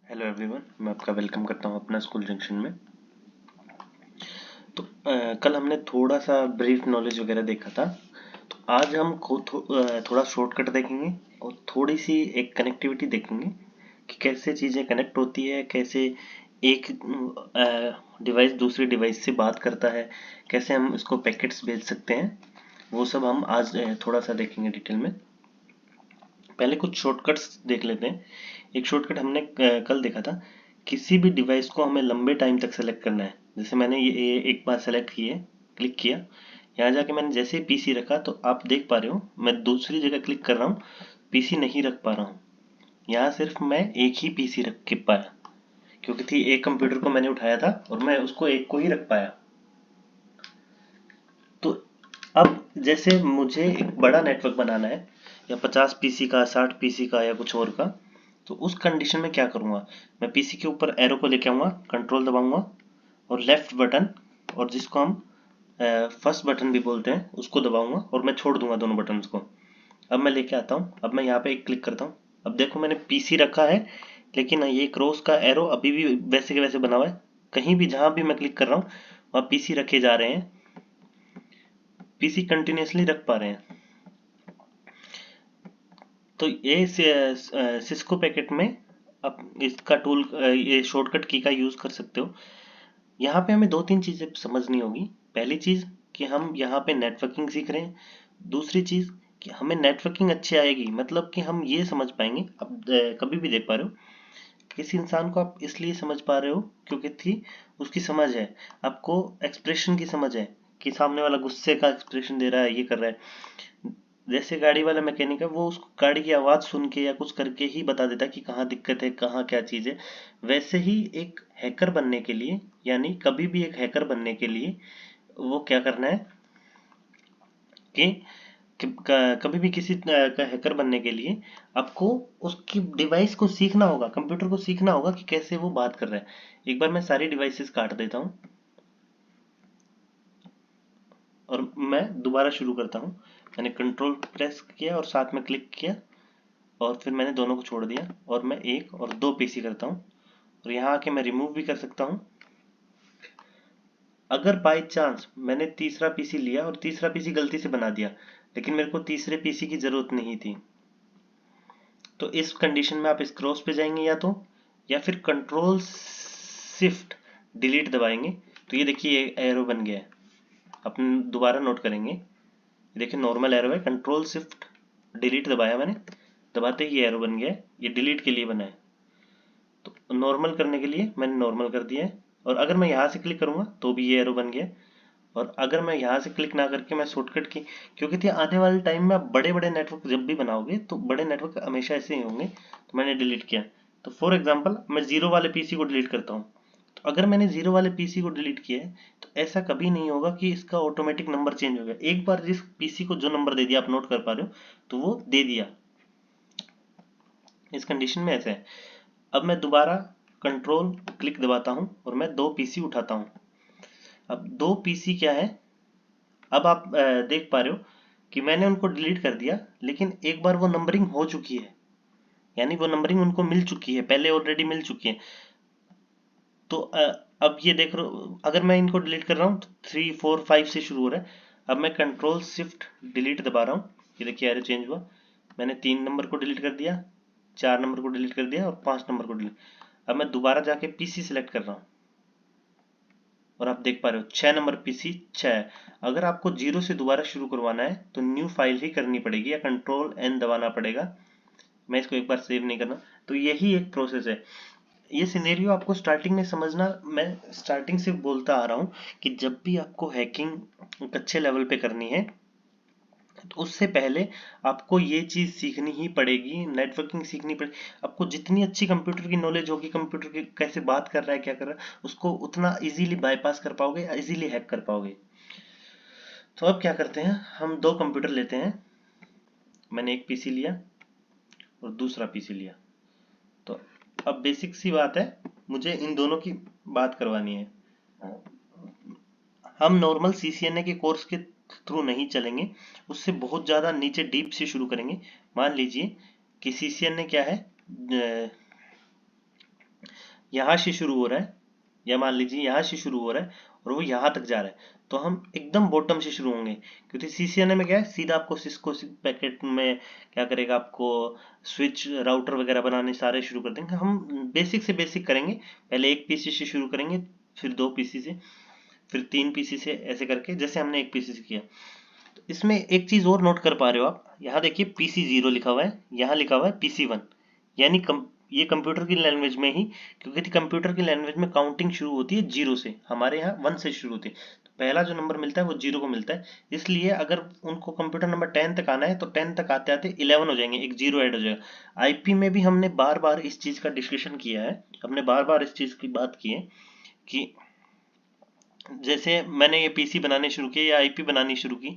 Hello everyone, मैं आपका welcome करता हूं अपना स्कूल जंक्शन में। तो कल हमने थोड़ा सा ब्रीफ नॉलेज वगैरह देखा था। तो आज हम थोड़ा शॉर्टकट देखेंगे और थोड़ी सी एक कनेक्टिविटी देखेंगे कि कैसे चीज़ें कनेक्ट होती है, कैसे एक डिवाइस दूसरी डिवाइस से बात करता है, कैसे हम इसको पैकेट्स भेज सकते हैं। वो सब हम आज थोड़ा सा देखेंगे डिटेल में। पहले कुछ शॉर्टकट्स देख लेते हैं। एक शॉर्टकट हमने कल देखा था। किसी भी डिवाइस को हमें लंबे टाइम तक सेलेक्ट करना है। जैसे मैंने ये एक बार सेलेक्ट किए, क्लिक किया, यहाँ जाके मैंने जैसे ही पीसी रखा तो आप देख पा रहे हो मैं दूसरी जगह क्लिक कर रहा हूँ, पीसी नहीं रख पा रहा हूँ। यहाँ सिर्फ मैं एक ही पीसी रख के पाया, क्योंकि थी एक कंप्यूटर को मैंने उठाया था और मैं उसको एक को ही रख पाया। तो अब जैसे मुझे एक बड़ा नेटवर्क बनाना है, या 50 पीसी का, 60 पीसी का, या कुछ और का, तो उस कंडीशन में क्या करूँगा, मैं पीसी के ऊपर एरो को लेके आऊँगा, कंट्रोल दबाऊँगा और लेफ्ट बटन, और जिसको हम फर्स्ट बटन भी बोलते हैं, उसको दबाऊँगा और मैं छोड़ दूंगा दोनों बटन को। अब मैं लेके आता हूँ, अब मैं यहाँ पे एक क्लिक करता हूँ। अब देखो मैंने पीसी रखा है, लेकिन ये क्रॉस का एरो अभी भी वैसे के वैसे बना हुआ है। कहीं भी जहाँ भी मैं क्लिक कर रहा हूँ वहाँ पीसी रखे जा रहे हैं, पीसी कंटिन्यूसली रख पा रहे हैं। तो ये सिस्को पैकेट में आप इसका टूल, ये शॉर्टकट की का यूज़ कर सकते हो। यहाँ पे हमें दो तीन चीज़ें समझनी होगी। पहली चीज़ कि हम यहाँ पे नेटवर्किंग सीख रहे हैं। दूसरी चीज़ कि हमें नेटवर्किंग अच्छी आएगी, मतलब कि हम ये समझ पाएंगे। अब कभी भी देख पा रहे हो किसी इंसान को, आप इसलिए समझ पा रहे हो क्योंकि थी उसकी समझ है, आपको एक्सप्रेशन की समझ है कि सामने वाला गुस्से का एक्सप्रेशन दे रहा है, ये कर रहा है। जैसे गाड़ी वाला मैकेनिक है, वो उस गाड़ी की आवाज़ सुन के या कुछ करके ही बता देता है कि कहाँ दिक्कत है, कहाँ क्या चीज़ है। वैसे ही एक हैकर बनने के लिए, यानी कभी भी एक हैकर बनने के लिए वो क्या करना है कि कभी भी किसी का हैकर बनने के लिए आपको उसकी डिवाइस को सीखना होगा, कंप्यूटर को सीखना होगा कि कैसे वो बात कर रहा है। एक बार मैं सारी डिवाइसेस काट देता हूँ और मैं दोबारा शुरू करता हूँ। मैंने कंट्रोल प्रेस किया और साथ में क्लिक किया, और फिर मैंने दोनों को छोड़ दिया और मैं एक और दो पीसी करता हूँ। और यहाँ आके मैं रिमूव भी कर सकता हूँ। अगर बाई चांस मैंने तीसरा पीसी लिया और तीसरा पीसी गलती से बना दिया, लेकिन मेरे को तीसरे पीसी की ज़रूरत नहीं थी, तो इस कंडीशन में आप इस क्रॉस पे जाएंगे या फिर कंट्रोल शिफ्ट डिलीट दबाएंगे। तो ये देखिए एरो बन गया है। अपन दोबारा नोट करेंगे, देखिए नॉर्मल एरो है, कंट्रोल शिफ्ट डिलीट दबाया मैंने, दबाते ही ये एरो बन गया है। ये डिलीट के लिए बना है, तो नॉर्मल करने के लिए मैंने नॉर्मल कर दिया है। और अगर मैं यहाँ से क्लिक करूँगा तो भी ये एरो बन गया। और अगर मैं यहाँ से क्लिक ना करके मैं शॉर्टकट की, क्योंकि थी आने वाले टाइम में आप बड़े बड़े नेटवर्क जब भी बनाओगे तो बड़े नेटवर्क हमेशा ऐसे ही होंगे, तो मैंने डिलीट किया। तो फॉर एग्जाम्पल मैं जीरो वाले पीसी को डिलीट करता हूँ। तो अगर मैंने जीरो वाले पीसी को डिलीट किया है तो ऐसा कभी नहीं होगा कि इसका ऑटोमेटिक नंबर चेंज हो गया। एक बार जिस पीसी को जो नंबर दे दिया, आप नोट कर पा रहे हो, तो वो दे दिया। इस कंडीशन में ऐसे है। अब मैं दोबारा कंट्रोल क्लिक दबाता हूँ और मैं दो पीसी उठाता हूँ। अब दो पीसी क्या है, अब आप देख पा रहे हो कि मैंने उनको डिलीट कर दिया, लेकिन एक बार वो नंबरिंग हो चुकी है, यानी वो नंबरिंग उनको मिल चुकी है, पहले ऑलरेडी मिल चुकी है। तो अब ये देख रहे हो, अगर मैं इनको डिलीट कर रहा हूँ तो 3 4 5 से शुरू हो रहा है। अब मैं कंट्रोल शिफ्ट डिलीट दबा रहा हूँ, ये देखिए एरो चेंज हुआ। मैंने 3 नंबर को डिलीट कर दिया, 4 नंबर को डिलीट कर दिया और 5 नंबर को डिलीट। अब मैं दोबारा जाके पीसी सेलेक्ट कर रहा हूँ और आप देख पा रहे हो 6 नंबर पीसी 6 है। अगर आपको जीरो से दोबारा शुरू करवाना है तो न्यू फाइल ही करनी पड़ेगी या कंट्रोल एन दबाना पड़ेगा। मैं इसको एक बार सेव नहीं करना। तो यही एक प्रोसेस है। ये सिनेरियो आपको स्टार्टिंग में समझना, मैं स्टार्टिंग से बोलता आ रहा हूँ कि जब भी आपको हैकिंग अच्छे लेवल पे करनी है तो उससे पहले आपको ये चीज़ सीखनी ही पड़ेगी, नेटवर्किंग सीखनी पड़ेगी। आपको जितनी अच्छी कंप्यूटर की नॉलेज होगी, कंप्यूटर की कैसे बात कर रहा है, क्या कर रहा है, उसको उतना इजीली बाईपास कर पाओगे, इजीली हैक कर पाओगे। तो अब क्या करते हैं, हम दो कंप्यूटर लेते हैं। मैंने एक पीसी लिया और दूसरा पीसी लिया। तो अब बेसिक सी बात है, मुझे इन दोनों की बात करवानी है। हम नॉर्मल सीसीएनए के कोर्स के थ्रू नहीं चलेंगे, उससे बहुत ज़्यादा नीचे डीप से शुरू करेंगे। मान लीजिए कि सीसीएनए क्या है, यहाँ से शुरू हो रहा है, या मान लीजिए यहाँ से शुरू हो रहा है और वो यहाँ तक जा रहा है, तो हम एकदम बॉटम से शुरू होंगे, क्योंकि CCNA में क्या है, सीधा आपको सिस्को पैकेट में क्या करेगा, आपको स्विच राउटर वगैरह बनाने सारे शुरू कर देंगे। हम बेसिक से बेसिक करेंगे, पहले एक पीसी से शुरू करेंगे, फिर 2 पीसी से, फिर 3 पीसी से, ऐसे करके जैसे हमने एक पीसी से किया। तो इसमें एक चीज़ और नोट कर पा रहे हो आप, यहाँ देखिए PC0 लिखा हुआ है, यहाँ लिखा हुआ है PC1, यानी ये कंप्यूटर की लैंग्वेज में ही, क्योंकि कंप्यूटर की लैंग्वेज में काउंटिंग शुरू होती है 0 से, हमारे यहाँ 1 से शुरू होती है, तो पहला जो नंबर मिलता है वो 0 को मिलता है। इसलिए अगर उनको कंप्यूटर नंबर 10 तक आना है तो 10 तक आते आते 11 हो जाएंगे, एक 0 ऐड हो जाएगा। आईपी में भी हमने बार बार इस चीज़ का डिस्कशन किया है, हमने बार बार इस चीज़ की बात की है कि जैसे मैंने ये पीसी बनाने शुरू किए या आईपी बनानी शुरू की,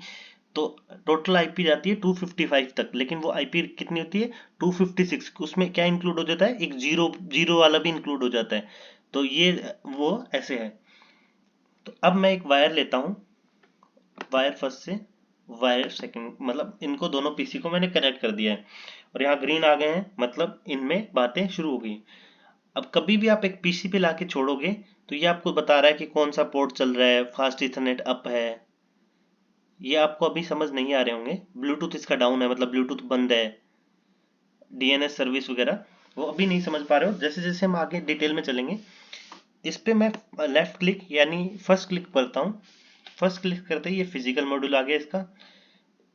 तो टोटल आईपी जाती है 255 तक, लेकिन वो आईपी कितनी होती है 256, उसमें क्या इंक्लूड हो जाता है, एक जीरो जीरो वाला भी इंक्लूड हो जाता है, तो ये वो ऐसे है। तो अब मैं एक वायर लेता हूँ, वायर फर्स्ट से वायर सेकंड, मतलब इनको दोनों पीसी को मैंने कनेक्ट कर दिया है, और यहाँ ग्रीन आ गए हैं, मतलब इनमें बातें शुरू हो गई। अब कभी भी आप एक पीसी पे लाके छोड़ोगे तो ये आपको बता रहा है कि कौन सा पोर्ट चल रहा है, फास्ट इथरनेट अप है, ये आपको अभी समझ नहीं आ रहे होंगे। ब्लूटूथ इसका डाउन है, मतलब ब्लूटूथ बंद है, डीएनएस सर्विस वगैरह वो अभी नहीं समझ पा रहे हो। जैसे जैसे हम आगे डिटेल में चलेंगे, इस पे मैं लेफ्ट क्लिक यानी फर्स्ट क्लिक करता हूँ। फर्स्ट क्लिक करते ही ये फिजिकल मॉड्यूल आ गया इसका,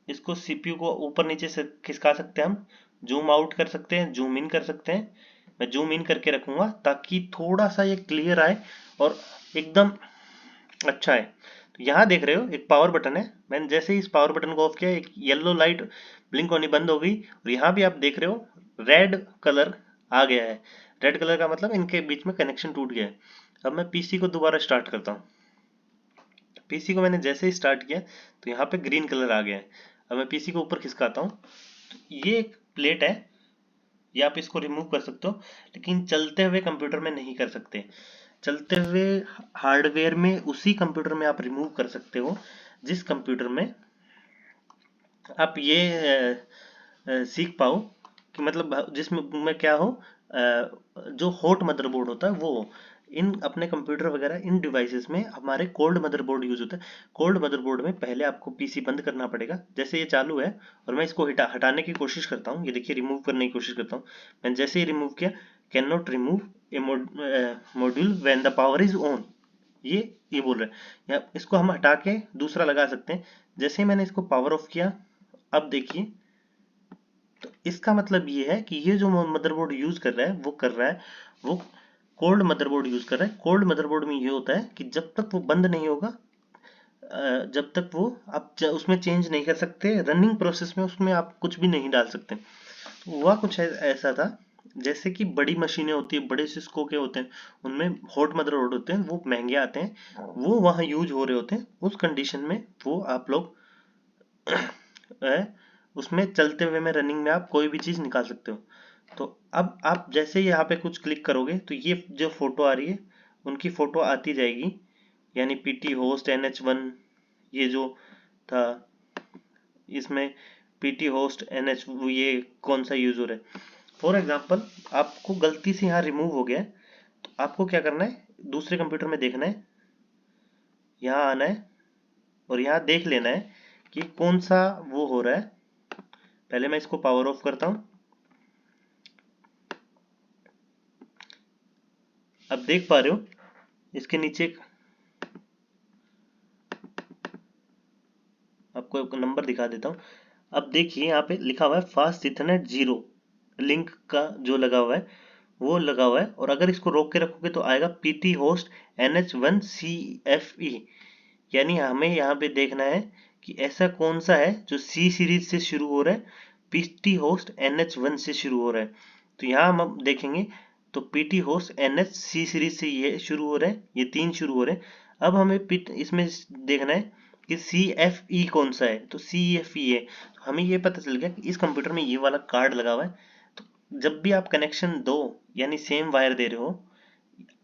इसको सीपीयू को ऊपर नीचे से खिसका सकते हैं हम, जूम आउट कर सकते हैं, जूम इन कर सकते हैं। मैं जूम इन करके रखूंगा ताकि थोड़ा सा ये क्लियर आए और एकदम अच्छा है। तो यहाँ देख रहे हो एक पावर बटन है, मैंने जैसे ही इस पावर बटन को ऑफ किया एक येलो लाइट ब्लिंक होनी बंद हो गई, और यहाँ भी आप देख रहे हो रेड कलर आ गया है। रेड कलर का मतलब इनके बीच में कनेक्शन टूट गया है। अब मैं पीसी को दोबारा स्टार्ट करता हूँ, पीसी को मैंने जैसे ही स्टार्ट किया तो यहाँ पे ग्रीन कलर आ गया है। अब मैं पीसी को ऊपर खिसकाता हूँ, तो ये एक प्लेट है, ये आप इसको रिमूव कर सकते हो, लेकिन चलते हुए कंप्यूटर में नहीं कर सकते। चलते हुए हार्डवेयर में उसी कंप्यूटर में आप रिमूव कर सकते हो जिस कंप्यूटर में आप ये सीख पाओ कि मतलब जिसमें में क्या हो, जो हॉट मदरबोर्ड होता है वो इन अपने कंप्यूटर वगैरह इन डिवाइसेस में हमारे कोल्ड मदरबोर्ड यूज होता है। कोल्ड मदरबोर्ड में पहले आपको पीसी बंद करना पड़ेगा, जैसे ये चालू है और मैं इसको हटाने की कोशिश करता हूँ, ये देखिए रिमूव करने की कोशिश करता हूँ, मैंने जैसे ही रिमूव किया, can not remove A module when the power is on, ये बोल रहे हैं। या इसको हम हटा के दूसरा लगा सकते हैं। जैसे ही मैंने इसको पावर ऑफ किया, अब देखिए, तो इसका मतलब ये है कि ये जो मदरबोर्ड यूज कर रहा है वो कर रहा है, वो कोल्ड मदरबोर्ड यूज कर रहा है। कोल्ड मदरबोर्ड में ये होता है कि जब तक वो बंद नहीं होगा, जब तक वो आप उसमें चेंज नहीं कर सकते, रनिंग प्रोसेस में उसमें आप कुछ भी नहीं डाल सकते। हुआ कुछ ऐसा था, जैसे कि बड़ी मशीनें होती है, बड़े सिस्को के होते हैं, उनमें हॉट मदरबोर्ड होते हैं, वो महंगे आते हैं, वो वहाँ यूज हो रहे होते हैं। उस कंडीशन में वो आप लोग उसमें चलते हुए में रनिंग में आप कोई भी चीज़ निकाल सकते हो। तो अब आप जैसे ही यहाँ पे कुछ क्लिक करोगे तो ये जो फोटो आ रही है उनकी फोटो आती जाएगी, यानी PT होस्ट NH1, ये जो था इसमें PT होस्ट NH, ये कौन सा यूज हो रहा है। फॉर एग्जाम्पल आपको गलती से यहाँ रिमूव हो गया है, तो आपको क्या करना है, दूसरे कंप्यूटर में देखना है, यहाँ आना है और यहाँ देख लेना है कि कौन सा वो हो रहा है। पहले मैं इसको पावर ऑफ करता हूँ। अब देख पा रहे हो इसके नीचे आपको एक नंबर दिखा देता हूँ। अब देखिए यहाँ पे लिखा हुआ है फास्ट इथरनेट 0, लिंक का जो लगा हुआ है वो लगा हुआ है, और अगर इसको रोक के रखोगे तो आएगा PT होस्ट NH1CFE, यानी हमें यहाँ पे देखना है कि ऐसा कौन सा है जो C सीरीज से शुरू हो रहा है, PT होस्ट NH1 से शुरू हो रहा है। तो यहाँ हम देखेंगे तो PT host NH C series से ये शुरू हो रहा है, ये 3 शुरू हो रहे हैं। अब हमें इसमें देखना है कि CFE कौन सा है, तो CFE है। हमें ये पता चल गया कि इस कंप्यूटर में ये वाला कार्ड लगा हुआ है। तो जब भी आप कनेक्शन दो, यानी सेम वायर दे रहे हो,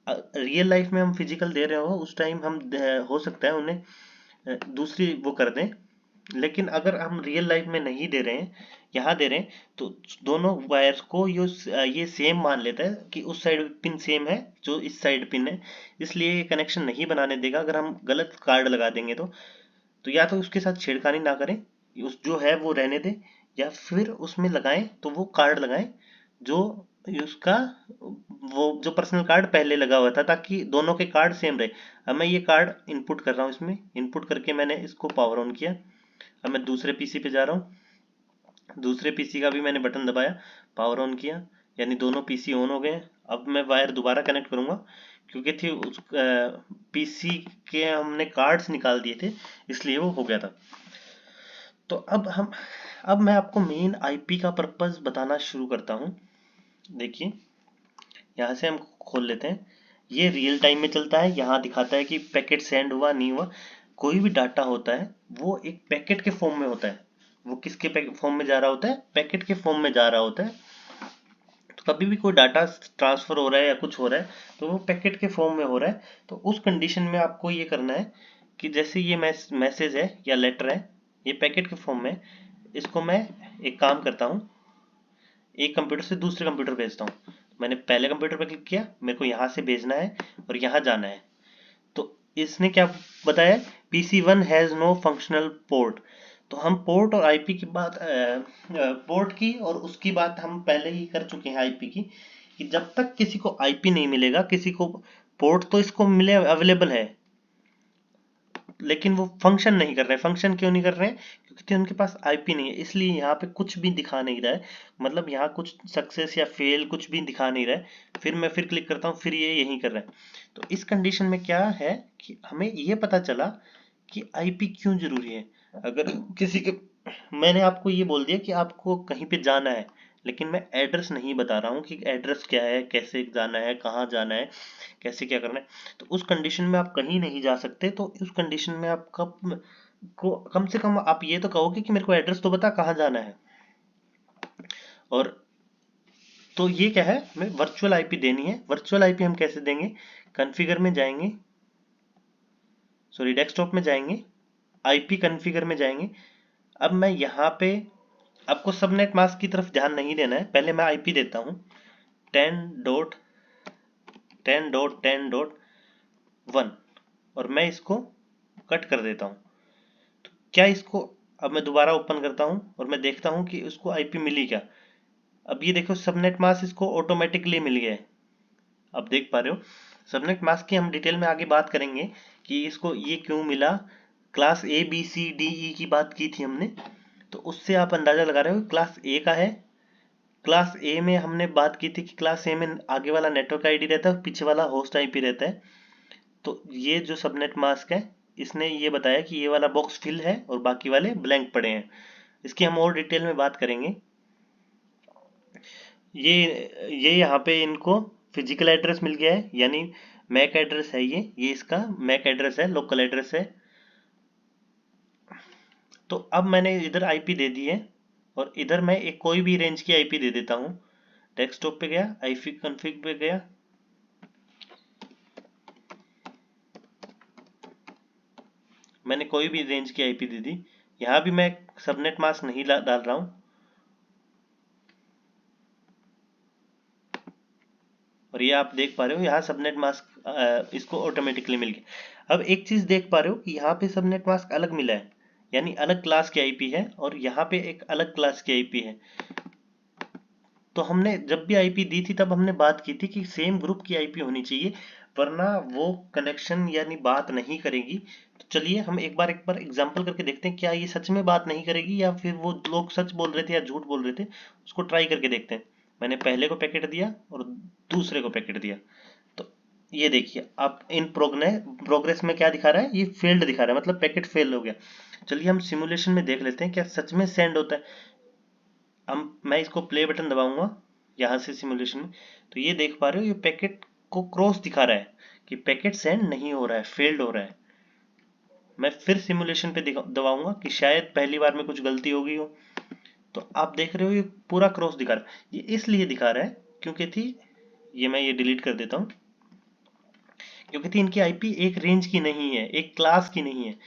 रियल लाइफ में हम फिजिकल दे रहे हो, उस टाइम हम हो सकता है उन्हें दूसरी वो कर दें, लेकिन अगर हम रियल लाइफ में नहीं दे रहे हैं, यहाँ दे रहे हैं, तो दोनों वायर को ये सेम मान लेता है कि उस साइड पिन सेम है जो इस साइड पिन है, इसलिए ये कनेक्शन नहीं बनाने देगा। अगर हम गलत कार्ड लगा देंगे तो या तो उसके साथ छेड़खानी ना करें, उस जो है वो रहने दें, या फिर उसमें लगाएं तो वो कार्ड लगाएं जो उसका वो जो पर्सनल कार्ड पहले लगा हुआ था, ताकि दोनों के कार्ड सेम रहे। अब मैं ये कार्ड इनपुट कर रहा हूँ, इसमें इनपुट करके मैंने इसको पावर ऑन किया। अब मैं दूसरे पीसी पे जा रहा हूँ, दूसरे पीसी का भी मैंने बटन दबाया, पावर ऑन किया, यानी दोनों पीसी ऑन हो गए। अब मैं वायर दोबारा कनेक्ट करूंगा, क्योंकि थी उस पीसी के हमने कार्ड्स निकाल दिए थे, इसलिए वो हो गया था। तो अब मैं आपको मेन आईपी का पर्पस बताना शुरू करता हूँ। देखिए, यहाँ से हम खोल लेते हैं, ये रियल टाइम में चलता है। यहाँ दिखाता है कि पैकेट सेंड हुआ नहीं हुआ। कोई भी डाटा होता है वो एक पैकेट के फॉर्म में होता है। वो किसके फॉर्म में जा रहा होता है? पैकेट के फॉर्म में जा रहा होता है। तो कभी भी कोई डाटा ट्रांसफर हो रहा है या कुछ हो रहा है तो वो पैकेट के फॉर्म में हो रहा है। तो उस कंडीशन में आपको ये करना है कि जैसे ये मैसेज है या लेटर है, ये पैकेट के फॉर्म में, इसको मैं एक काम करता हूँ, एक कंप्यूटर से दूसरे कंप्यूटर भेजता हूँ। मैंने पहले कंप्यूटर पर क्लिक किया, मेरे को यहाँ से भेजना है और यहाँ जाना है। तो इसने क्या बताया? PC1 has no functional port. तो हम पोर्ट और आईपी की बात, पोर्ट की और उसकी बात हम पहले ही कर चुके हैं आईपी की, कि जब तक किसी को आईपी नहीं मिलेगा, किसी को पोर्ट तो इसको मिले अवेलेबल है, लेकिन वो फंक्शन नहीं कर रहे हैं। फंक्शन क्यों नहीं कर रहे हैं? क्योंकि उनके पास आईपी नहीं है, इसलिए यहाँ पे कुछ भी दिखा नहीं रहा है। मतलब यहाँ कुछ सक्सेस या फेल कुछ भी दिखा नहीं रहा है। फिर मैं फिर क्लिक करता हूँ, फिर ये यही कर रहा है। तो इस कंडीशन में क्या है कि हमें ये पता चला कि आईपी क्यों जरूरी है। अगर किसी के, मैंने आपको ये बोल दिया कि आपको कहीं पे जाना है, लेकिन मैं एड्रेस नहीं बता रहा हूँ कि एड्रेस क्या है, कैसे जाना है, कहाँ जाना है, कैसे क्या करना है। तो उस कंडीशन में आप कहीं नहीं जा सकते। तो उस कंडीशन में आप कम से कम आप ये तो कहोगे कि मेरे को एड्रेस तो बता कहाँ जाना है। और तो ये क्या है, हमें वर्चुअल आईपी देनी है। वर्चुअल आईपी हम कैसे देंगे? कॉन्फ़िगर में जाएंगे, सॉरी डेस्कटॉप में जाएंगे, आईपी कॉन्फ़िगर में जाएंगे। अब मैं यहाँ पे, आपको सबनेट मास्क की तरफ ध्यान नहीं देना है, पहले मैं आईपी देता हूँ 10.10.10.1 और मैं इसको कट कर देता हूँ। तो क्या इसको, अब मैं दोबारा ओपन करता हूँ और मैं देखता हूँ कि उसको आईपी मिली क्या। अब ये देखो, सबनेट मास्क इसको ऑटोमेटिकली मिल गया है। अब देख पा रहे हो, सबनेट मास्क की हम डिटेल में आगे बात करेंगे कि इसको ये क्यों मिला। क्लास ABCDE की बात की थी हमने, तो उससे आप अंदाजा लगा रहे हो क्लास ए का है। क्लास ए में हमने बात की थी कि क्लास ए में आगे वाला नेटवर्क आईडी रहता है और पीछे वाला होस्ट आईपी रहता है। तो ये जो सबनेट मास्क है, इसने ये बताया कि ये वाला बॉक्स फिल है और बाकी वाले ब्लैंक पड़े हैं। इसकी हम और डिटेल में बात करेंगे। ये यहाँ पे इनको फिजिकल एड्रेस मिल गया है, यानी मैक एड्रेस है, ये इसका मैक एड्रेस है, लोकल एड्रेस है। तो अब मैंने इधर आईपी दे दी है और इधर मैं एक कोई भी रेंज की आईपी दे देता हूँ। डेस्कटॉप पे गया, आईपी कॉन्फ़िग पे गया, मैंने कोई भी रेंज की आईपी दे दी। यहाँ भी मैं सबनेट मास्क नहीं डाल रहा हूँ और ये आप देख पा रहे हो यहाँ सबनेट मास्क इसको ऑटोमेटिकली मिल गया। अब एक चीज देख पा रहे हो कि यहाँ पे सबनेट मास्क अलग मिला है, यानी अलग क्लास की आईपी है और यहाँ पे एक अलग क्लास की आईपी है। तो हमने जब भी आईपी दी थी तब हमने बात की थी कि सेम ग्रुप की आईपी होनी चाहिए, वरना वो कनेक्शन यानी बात नहीं करेगी। तो चलिए हम एक बार एग्जांपल करके देखते हैं, क्या ये सच में बात नहीं करेगी या फिर वो लोग सच बोल रहे थे या झूठ बोल रहे थे। उसको ट्राई करके देखते हैं। मैंने पहले को पैकेट दिया और दूसरे को पैकेट दिया, तो ये देखिए आप इन प्रोग्रेस में क्या दिखा रहा है, ये फेल्ड दिखा रहा है, मतलब पैकेट फेल हो गया। चलिए हम सिमुलेशन में देख लेते हैं क्या सच में सेंड होता है। मैं इसको प्ले बटन दबाऊंगा यहाँ से सिमुलेशन में, तो ये देख पा रहे हो ये पैकेट को क्रॉस दिखा रहा है कि पैकेट सेंड नहीं हो रहा है, फेल्ड हो रहा है। मैं फिर सिमुलेशन पे दबाऊंगा कि शायद पहली बार में कुछ गलती हो गई हो। तो आप देख रहे हो ये पूरा क्रॉस दिखा रहा है। ये इसलिए दिखा रहा है क्योंकि थी, ये मैं ये डिलीट कर देता हूँ, क्योंकि थी इनकी आईपी एक रेंज की नहीं है, एक क्लास की नहीं है।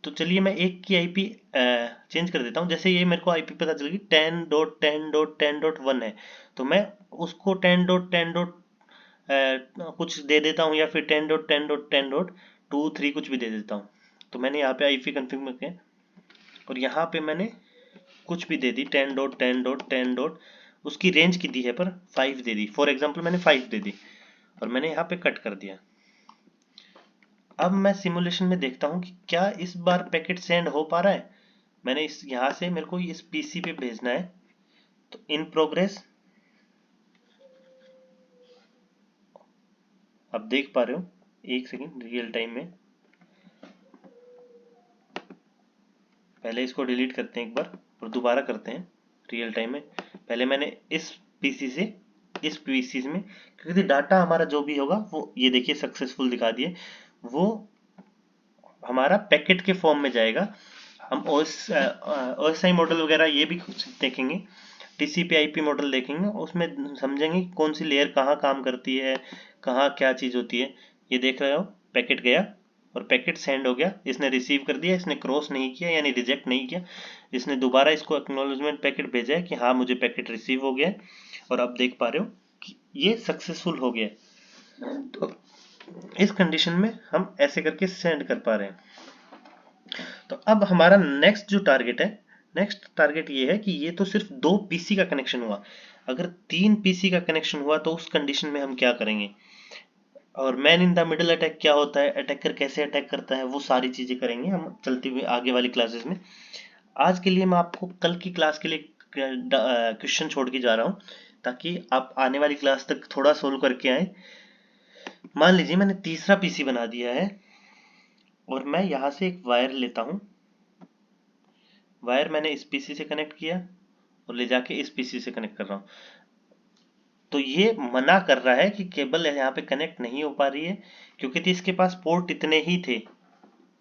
तो चलिए मैं एक की आईपी चेंज कर देता हूँ। जैसे ये मेरे को आईपी पता चल गई 10.10.10.1 है, तो मैं उसको 10.10. कुछ दे देता हूँ, या फिर 10.10.10.23 कुछ भी दे देता हूँ। तो मैंने यहाँ पे आईपी कन्फर्म किया और यहाँ पे मैंने कुछ भी दे दी 10.10.10. उसकी रेंज की दी है पर 5 दे दी, फॉर एग्जाम्पल मैंने 5 दे दी और मैंने यहाँ पे कट कर दिया। अब मैं सिमुलेशन में देखता हूँ कि क्या इस बार पैकेट सेंड हो पा रहा है। मैंने इस यहाँ से मेरे को इस पीसी पे भेजना है, तो इन प्रोग्रेस आप देख पा रहे हो। एक सेकेंड, रियल टाइम में पहले इसको डिलीट करते हैं एक बार और दोबारा करते हैं रियल टाइम में। पहले मैंने इस पीसी से इस पीसी में, क्योंकि डाटा हमारा जो भी होगा वो ये देखिए सक्सेसफुल दिखा दिए, वो हमारा पैकेट के फॉर्म में जाएगा। हम ओएसआई मॉडल वगैरह ये भी कुछ देखेंगे, टीसीपी आईपी मॉडल देखेंगे, उसमें समझेंगे कौन सी लेयर कहाँ काम करती है, कहाँ क्या चीज़ होती है। ये देख रहे हो, पैकेट गया और पैकेट सेंड हो गया, इसने रिसीव कर दिया, इसने क्रॉस नहीं किया यानी रिजेक्ट नहीं किया, इसने दोबारा इसको एक्नॉलेजमेंट पैकेट भेजा है कि हाँ मुझे पैकेट रिसीव हो गया है। और अब देख पा रहे हो कि ये सक्सेसफुल हो गया। तो इस कंडीशन में हम ऐसे करके सेंड कर पा रहे हैं। तो अब हमारा नेक्स्ट जो टारगेट है, नेक्स्ट टारगेट ये है कि ये तो सिर्फ 2 पीसी का कनेक्शन हुआ, अगर 3 पीसी का कनेक्शन हुआ तो उस कंडीशन में हम क्या करेंगे, और man in the middle attack क्या होता है, अटैकर कैसे अटैक करता है, वो सारी चीजें करेंगे हम चलती हुई आगे वाली क्लासेस में। आज के लिए मैं आपको कल की क्लास के लिए क्वेश्चन छोड़ के जा रहा हूँ, ताकि आप आने वाली क्लास तक थोड़ा सोल्व करके आए। मान लीजिए मैंने तीसरा पीसी बना दिया है और मैं यहाँ से एक वायर लेता हूँ, वायर मैंने इस पीसी से कनेक्ट किया और ले जाके इस पीसी से कनेक्ट कर रहा हूँ। तो ये मना कर रहा है कि केबल यहाँ पे कनेक्ट नहीं हो पा रही है, क्योंकि इसके पास पोर्ट इतने ही थे,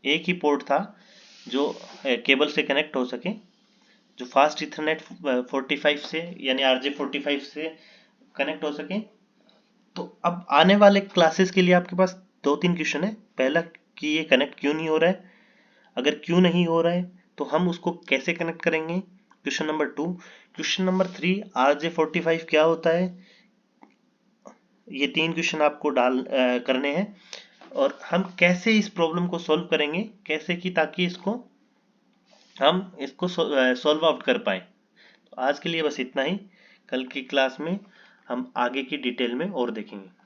एक ही पोर्ट था जो केबल से कनेक्ट हो सके, जो फास्ट इथरनेट 45 से यानी RJ45 से कनेक्ट हो सके। तो अब आने वाले क्लासेस के लिए आपके पास 2-3 क्वेश्चन है। पहला कि ये कनेक्ट क्यों नहीं हो रहा है, अगर क्यों नहीं हो रहा है तो हम उसको कैसे कनेक्ट करेंगे, question number 2। Question number 3, RJ45 क्या होता है। ये 3 क्वेश्चन आपको करने हैं और हम कैसे इस प्रॉब्लम को सॉल्व करेंगे, कैसे कि ताकि हम इसको सॉल्व आउट कर पाए। तो आज के लिए बस इतना ही, कल की क्लास में हम आगे की डिटेल में और देखेंगे।